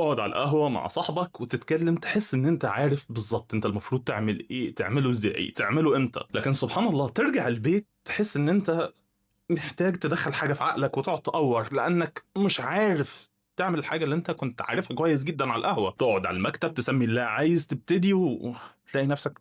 تقعد على القهوة مع صاحبك وتتكلم، تحس ان انت عارف بالظبط انت المفروض تعمل ايه، تعمله ازاي، تعمله امتى. لكن سبحان الله ترجع البيت تحس ان انت محتاج تدخل حاجة في عقلك وتقعد تقور، لانك مش عارف تعمل الحاجة اللي انت كنت عارفها كويس جدا على القهوة. تقعد على المكتب تسمي الله عايز تبتدي وتلاقي نفسك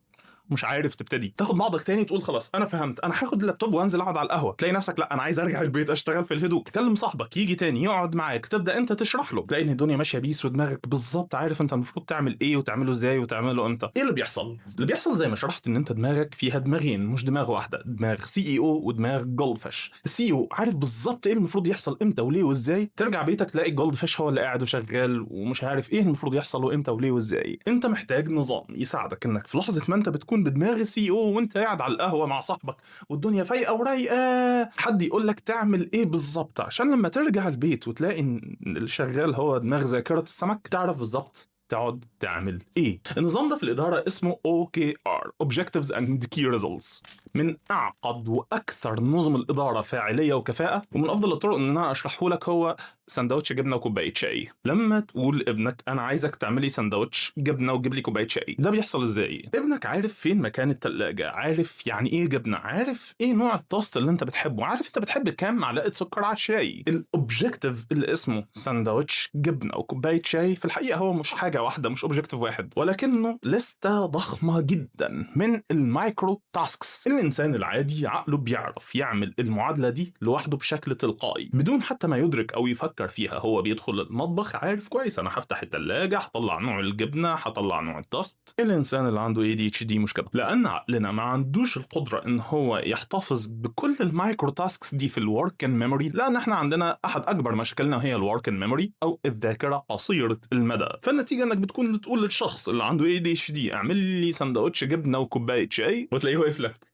مش عارف تبتدي. تاخد بعضك تاني تقول خلاص انا فهمت، انا هاخد اللابتوب وانزل اقعد على القهوه. تلاقي نفسك لا انا عايز ارجع البيت اشتغل في الهدوء. تكلم صاحبك يجي تاني يقعد معاك، تبدا انت تشرح له، تلاقي ان الدنيا ماشيه بيس ودماغك بالظبط عارف انت المفروض تعمل ايه وتعمله ازاي وتعمله امتى. ايه اللي بيحصل؟ اللي بيحصل زي ما شرحت ان انت دماغك فيها دماغين مش دماغ واحده، دماغ CEO ودماغ جولدفش. CEO عارف بالظبط ايه المفروض يحصل امتى وليه وازاي. ترجع بيتك تلاقي الجولدفش هو اللي قاعد وشغال ومش عارف ايه المفروض يحصل وامتى وليه وازاي. انت محتاج نظام يساعدك انك في لحظه ما انت بتكون بدماغ CEO وانت قاعد على القهوه مع صاحبك والدنيا فايقه ورايقه، حد يقول لك تعمل ايه بالظبط، عشان لما ترجع البيت وتلاقي ان اللي شغال هو دماغ ذاكره السمك تعرف بالظبط تقعد تعمل ايه. النظام ده في الاداره اسمه OKR Objectives and Key Results، من اعقد واكثر نظم الاداره فاعليه وكفاءه. ومن افضل الطرق ان انا اشرحه لك هو سندوتش جبنه وكوبايه شاي. لما تقول لابنك انا عايزك تعملي سندوتش جبنه وتجيب لي كوبايه شاي، ده بيحصل ازاي؟ ابنك عارف فين مكان التلاجة، عارف يعني ايه جبنه، عارف ايه نوع التوست اللي انت بتحبه، عارف انت بتحب كام معلقه سكر على الشاي. الاوبجكتيف اللي اسمه سندوتش جبنه وكوبايه شاي في الحقيقه هو مش حاجه واحده، مش اوبجكتيف واحد، ولكنه لسته ضخمه جدا من المايكرو تاسكس. الانسان العادي عقله بيعرف يعمل المعادله دي لوحده بشكل تلقائي بدون حتى ما يدرك او يفكر فيها. هو بيدخل المطبخ عارف كويس انا هفتح الثلاجه هطلع نوع الجبنه هطلع نوع التوست. الانسان اللي عنده ADHD مش كده، لان عقلنا ما عندوش القدره ان هو يحتفظ بكل المايكرو تاسكس دي في الوركن ميموري، لان احنا عندنا احد اكبر مشاكلنا هي الوركن ميموري او الذاكره قصيره المدى. فالنتيجه انك بتكون بتقول للشخص اللي عنده ADHD اعمل لي سندوتش جبنه وكوبايه شاي وتلاقيه واقف لك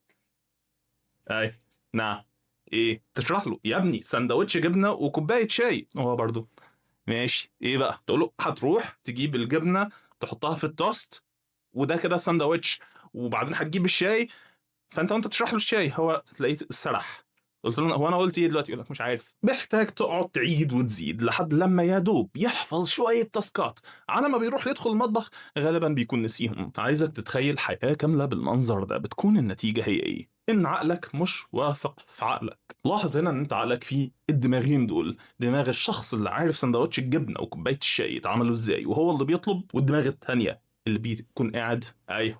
اي نعم ايه، تشرح له يا ابني سندوتش جبنه وكوبايه شاي، هو برضو ماشي ايه بقى، تقول له هتروح تجيب الجبنه تحطها في التوست وده كده ساندوتش، وبعدين هتجيب الشاي. فانت وانت تشرح له الشاي هو تلاقيه سرح. قلت له هو انا قلت ايه دلوقتي؟ يقول لك مش عارف. محتاج تقعد تعيد وتزيد لحد لما يا دوب يحفظ شويه تاسكات، على ما بيروح يدخل المطبخ غالبا بيكون نسيهم. عايزك تتخيل حياه كامله بالمنظر ده، بتكون النتيجه هي ايه؟ ان عقلك مش واثق في عقلك. لاحظ هنا ان انت عقلك فيه الدماغين دول، دماغ الشخص اللي عارف سندوتش الجبنه وكوبايه الشاي يتعملوا ازاي وهو اللي بيطلب، والدماغ الثانيه اللي بيكون قاعد ايوه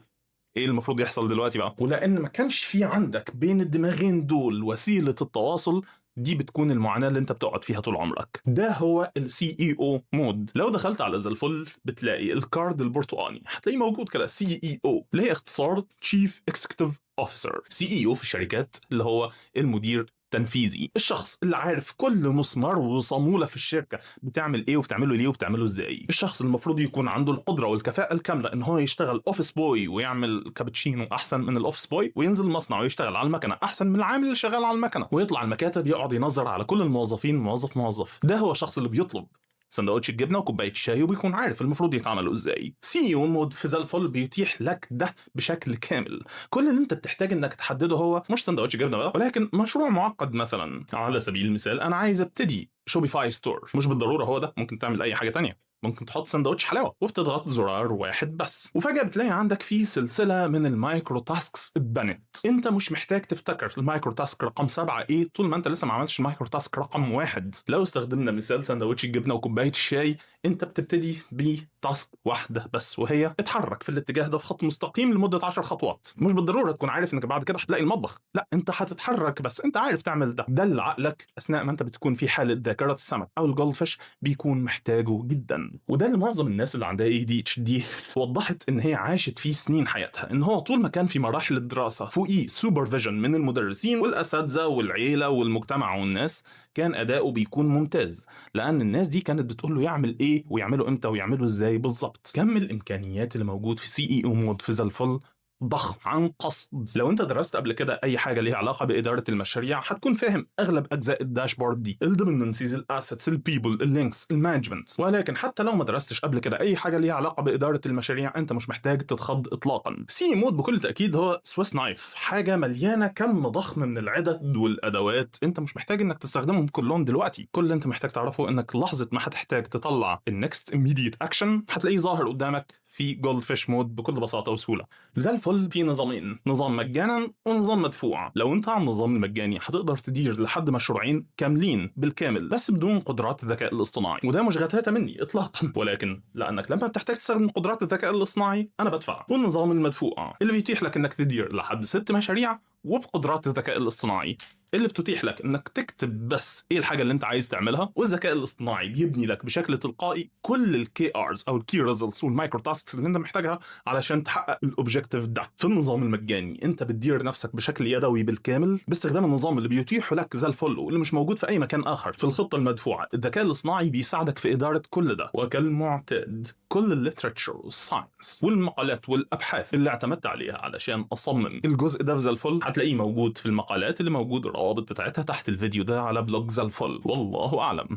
ايه المفروض يحصل دلوقتي بقى. ولان ما كانش في عندك بين الدماغين دول وسيله التواصل، دي بتكون المعاناه اللي انت بتقعد فيها طول عمرك. ده هو CEO مود. لو دخلت على زي الفل بتلاقي الكارد البرتقاني هتلاقيه موجود كده CEO، اللي هي اختصار تشيف اكزيكتيف اوفيسر. CEO في الشركات اللي هو المدير تنفيذي، الشخص اللي عارف كل مسمار وصامولة في الشركة بتعمل ايه وبتعمله ليه وبتعمله ازاي. الشخص اللي المفروض يكون عنده القدرة والكفاءة الكاملة ان هو يشتغل اوفيس بوي ويعمل كابتشينو احسن من الاوفيس بوي، وينزل المصنع ويشتغل على المكنة احسن من العامل اللي شغال على المكنة، ويطلع المكاتب يقعد ينظر على كل الموظفين موظف موظف. ده هو الشخص اللي بيطلب سندوتش الجبنه وكوبايه الشاي وبيكون عارف المفروض يتعملوا ازاي. CEO مود في زي الفل بيتيح لك ده بشكل كامل. كل اللي انت بتحتاج انك تحدده هو مش سندوتش جبنه بقى، ولكن مشروع معقد. مثلا على سبيل المثال انا عايز ابتدي شوبيفاي ستور، مش بالضروره هو ده، ممكن تعمل اي حاجه تانية. ممكن تحط سندوتش حلاوه وبتضغط زرار واحد بس، وفجاه بتلاقي عندك في سلسله من المايكرو تاسكس اتبنت. انت مش محتاج تفتكر المايكرو تاسك رقم 7 ايه طول ما انت لسه ما عملتش المايكرو تاسك رقم 1. لو استخدمنا مثال سندوتش الجبنه وكوبايه الشاي، انت بتبتدي بتاسك واحده بس، وهي اتحرك في الاتجاه ده بخط مستقيم لمده 10 خطوات. مش بالضروره تكون عارف انك بعد كده هتلاقي المطبخ، لا انت هتتحرك بس انت عارف تعمل ده. ده اللي عقلك اثناء ما انت بتكون في حاله ذاكره السمك او الجولدفش بيكون محتاجه جدا. وده اللي معظم الناس اللي عندها ADHD وضحت ان هي عاشت فيه سنين حياتها، ان هو طول ما كان في مراحل الدراسه فوقيه سوبرفيجن من المدرسين والاساتذه والعيله والمجتمع والناس، كان اداؤه بيكون ممتاز، لان الناس دي كانت بتقول له يعمل ايه ويعمله امتى ويعمله ازاي بالظبط. كم الامكانيات اللي موجود في CEO مود في زي الفل ضخم عن قصد. لو انت درست قبل كده اي حاجه ليها علاقه باداره المشاريع هتكون فاهم اغلب اجزاء الداشبورد دي، الديبندنسيز، الاسيتس، البيبل، اللينكس، المانجمنت. ولكن حتى لو ما درستش قبل كده اي حاجه ليها علاقه باداره المشاريع انت مش محتاج تتخض اطلاقا. سي مود بكل تاكيد هو سويس نايف، حاجه مليانه كم ضخم من العدد والادوات، انت مش محتاج انك تستخدمهم كلهم دلوقتي. كل اللي انت محتاج تعرفه انك لحظه ما هتحتاج تطلع النكست immediate اكشن هتلاقيه ظاهر قدامك في جولد فيش مود بكل بساطه وسهوله. زي الفل. في نظامين، نظام مجانا ونظام مدفوع. لو انت على النظام المجاني هتقدر تدير لحد مشروعين كاملين بالكامل بس بدون قدرات الذكاء الاصطناعي، وده مش غتاتة مني اطلاقا، ولكن لانك لما بتحتاج تستخدم قدرات الذكاء الاصطناعي انا بدفع. والنظام المدفوع اللي بيتيح لك انك تدير لحد 6 مشاريع وبقدرات الذكاء الاصطناعي، اللي بتتيح لك انك تكتب بس ايه الحاجه اللي انت عايز تعملها، والذكاء الاصطناعي بيبني لك بشكل تلقائي كل الكي ارز او الكي ريزلتس والمايكرو تاسكس اللي انت محتاجها علشان تحقق الاوبجيكتيف ده. في النظام المجاني انت بتدير نفسك بشكل يدوي بالكامل باستخدام النظام اللي بيتيحه لك زي الفل واللي مش موجود في اي مكان اخر. في الخطه المدفوعه الذكاء الاصطناعي بيساعدك في اداره كل ده، وكالمعتاد كل الليتراتشر والساينس والمقالات والابحاث اللي اعتمدت عليها علشان اصمم الجزء ده في زي الفل هتلاقيه موجود في المقالات اللي موجود الروابط بتاعتها تحت الفيديو ده على بلوج زي الفل. والله اعلم.